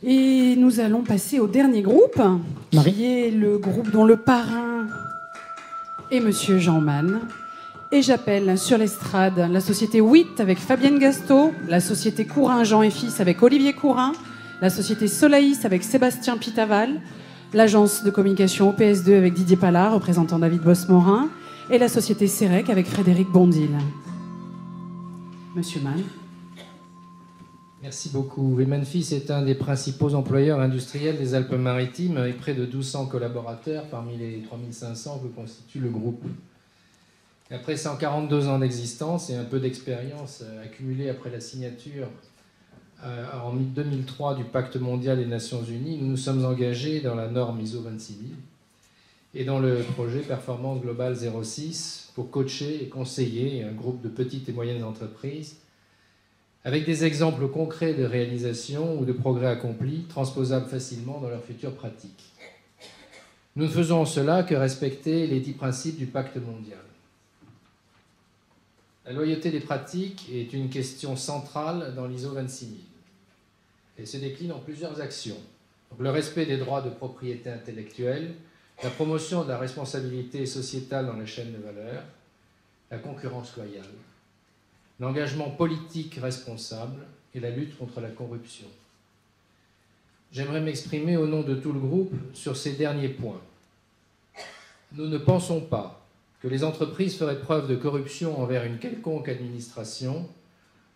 Et nous allons passer au dernier groupe, Marie. qui est le groupe dont le parrain est Monsieur Jean Mann. Et j'appelle sur l'estrade la société WIT avec Fabienne Gastaud, la société Courin Jean et Fils avec Olivier Courin, la société Solaïs avec Sébastien Pitaval, l'agence de communication OPS2 avec Didier Pallard, représentant David Boss-Morin, et la société Cerec avec Frédéric Bondil. Monsieur Mann. Merci beaucoup. Memphis est un des principaux employeurs industriels des Alpes-Maritimes avec près de 1200 collaborateurs parmi les 3500 que constitue le groupe. Après 142 ans d'existence et un peu d'expérience accumulée après la signature en 2003 du Pacte mondial des Nations Unies, nous nous sommes engagés dans la norme ISO 26000 et dans le projet Performance Globale 06 pour coacher et conseiller un groupe de petites et moyennes entreprises avec des exemples concrets de réalisation ou de progrès accomplis, transposables facilement dans leurs futures pratiques. Nous ne faisons en cela que respecter les 10 principes du Pacte mondial. La loyauté des pratiques est une question centrale dans l'ISO 26000. Elle se décline en plusieurs actions. Donc, le respect des droits de propriété intellectuelle, la promotion de la responsabilité sociétale dans la chaîne de valeur, la concurrence loyale, l'engagement politique responsable et la lutte contre la corruption. J'aimerais m'exprimer au nom de tout le groupe sur ces derniers points. Nous ne pensons pas que les entreprises feraient preuve de corruption envers une quelconque administration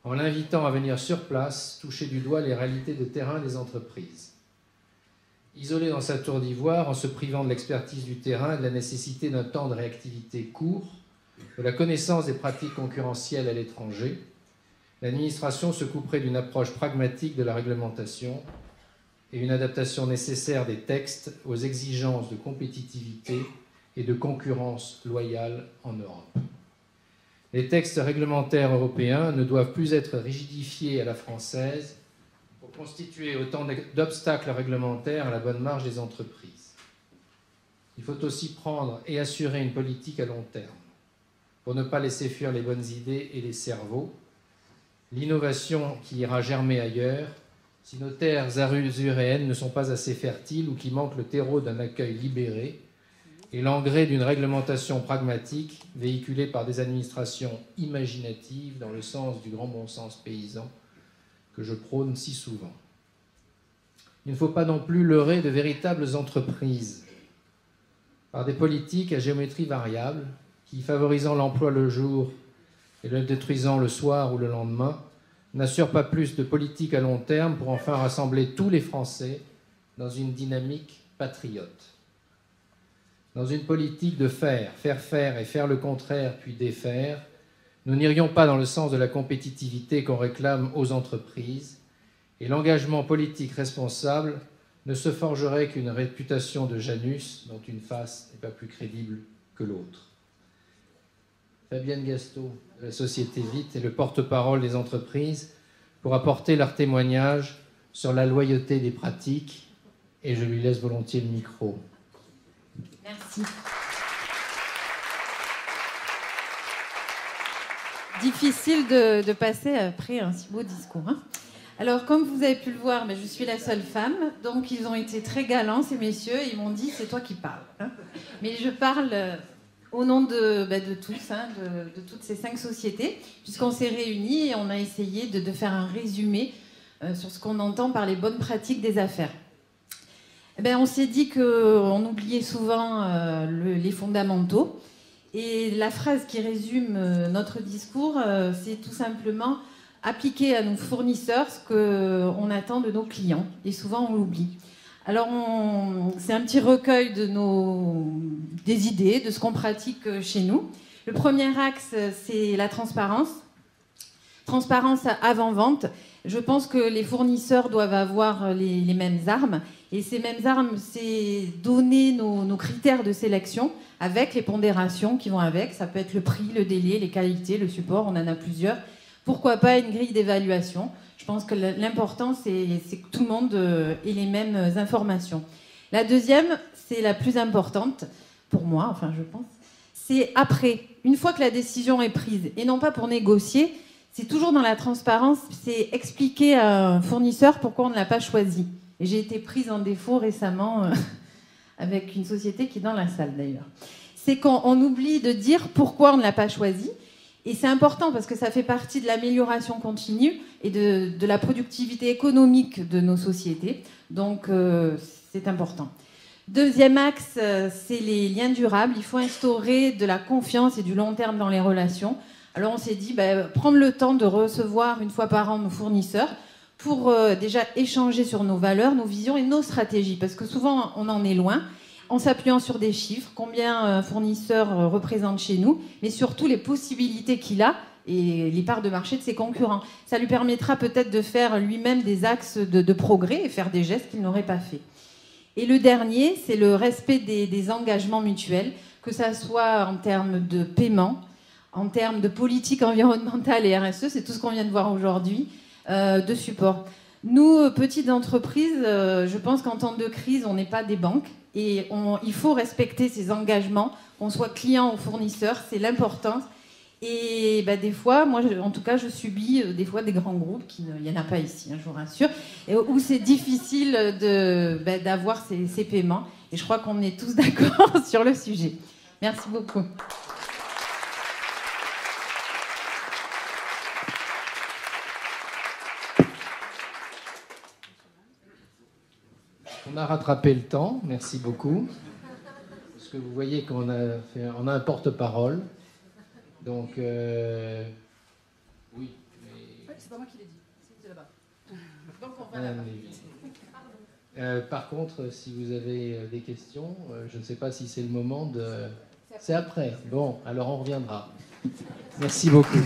en l'invitant à venir sur place toucher du doigt les réalités de terrain des entreprises. Isolé dans sa tour d'ivoire, en se privant de l'expertise du terrain et de la nécessité d'un temps de réactivité court, de la connaissance des pratiques concurrentielles à l'étranger, l'administration se couperait d'une approche pragmatique de la réglementation et une adaptation nécessaire des textes aux exigences de compétitivité et de concurrence loyale en Europe. Les textes réglementaires européens ne doivent plus être rigidifiés à la française pour constituer autant d'obstacles réglementaires à la bonne marche des entreprises. Il faut aussi prendre et assurer une politique à long terme pour ne pas laisser fuir les bonnes idées et les cerveaux, l'innovation qui ira germer ailleurs si nos terres azuréennes ne sont pas assez fertiles ou qui manquent le terreau d'un accueil libéré et l'engrais d'une réglementation pragmatique véhiculée par des administrations imaginatives dans le sens du grand bon sens paysan que je prône si souvent. Il ne faut pas non plus leurrer de véritables entreprises par des politiques à géométrie variable qui, favorisant l'emploi le jour et le détruisant le soir ou le lendemain, n'assurent pas plus de politique à long terme pour enfin rassembler tous les Français dans une dynamique patriote. Dans une politique de faire et faire le contraire puis défaire, nous n'irions pas dans le sens de la compétitivité qu'on réclame aux entreprises et l'engagement politique responsable ne se forgerait qu'une réputation de Janus dont une face n'est pas plus crédible que l'autre. Fabienne Gastaud, de la société VIT, est le porte-parole des entreprises pour apporter leur témoignage sur la loyauté des pratiques et je lui laisse volontiers le micro. Merci. Difficile de passer après un si beau discours. Hein. Alors, comme vous avez pu le voir, mais je suis la seule femme, donc ils ont été très galants, ces messieurs, et ils m'ont dit, c'est toi qui parles. Hein. Mais je parle au nom de tous, hein, de toutes ces 5 sociétés, puisqu'on s'est réunis et on a essayé de faire un résumé sur ce qu'on entend par les bonnes pratiques des affaires. On s'est dit qu'on oubliait souvent les fondamentaux. Et la phrase qui résume notre discours, c'est tout simplement appliquer à nos fournisseurs ce qu'on attend de nos clients. Et souvent, on l'oublie. Alors, c'est un petit recueil des idées, de ce qu'on pratique chez nous. Le premier axe, c'est la transparence. Transparence avant-vente. Je pense que les fournisseurs doivent avoir les mêmes armes. Et ces mêmes armes, c'est donner nos critères de sélection avec les pondérations qui vont avec. Ça peut être le prix, le délai, les qualités, le support, on en a plusieurs. Pourquoi pas une grille d'évaluation? Je pense que l'important, c'est que tout le monde ait les mêmes informations. La deuxième, c'est la plus importante, pour moi, enfin je pense, c'est après. Une fois que la décision est prise, et non pas pour négocier, c'est toujours dans la transparence, c'est expliquer à un fournisseur pourquoi on ne l'a pas choisi. Et j'ai été prise en défaut récemment avec une société qui est dans la salle d'ailleurs. C'est qu'on oublie de dire pourquoi on ne l'a pas choisi. Et c'est important parce que ça fait partie de l'amélioration continue et de la productivité économique de nos sociétés. Donc, c'est important. Deuxième axe, c'est les liens durables. Il faut instaurer de la confiance et du long terme dans les relations. Alors, on s'est dit, prendre le temps de recevoir une fois par an nos fournisseurs pour déjà échanger sur nos valeurs, nos visions et nos stratégies. Parce que souvent, on en est loin. En s'appuyant sur des chiffres, combien un fournisseur représente chez nous, mais surtout les possibilités qu'il a et les parts de marché de ses concurrents. Ça lui permettra peut-être de faire lui-même des axes de progrès et faire des gestes qu'il n'aurait pas fait. Et le dernier, c'est le respect des engagements mutuels, que ça soit en termes de paiement, en termes de politique environnementale et RSE, c'est tout ce qu'on vient de voir aujourd'hui, de support. Nous, petites entreprises, je pense qu'en temps de crise, on n'est pas des banques. Et il faut respecter ces engagements, qu'on soit client ou fournisseur, c'est l'importance. Et des fois, moi en tout cas, je subis des fois des grands groupes, il n'y en a pas ici, je vous rassure, et où c'est difficile d'avoir ces paiements. Et je crois qu'on est tous d'accord sur le sujet. Merci beaucoup. On a rattrapé le temps, merci beaucoup. Parce que vous voyez qu'on a un porte-parole. Donc, oui. Mais... c'est pas moi qui l'ai dit, c'est là-bas. Donc on va là-bas. Par contre, si vous avez des questions, je ne sais pas si c'est le moment de... C'est après. Bon, alors on reviendra. Merci beaucoup.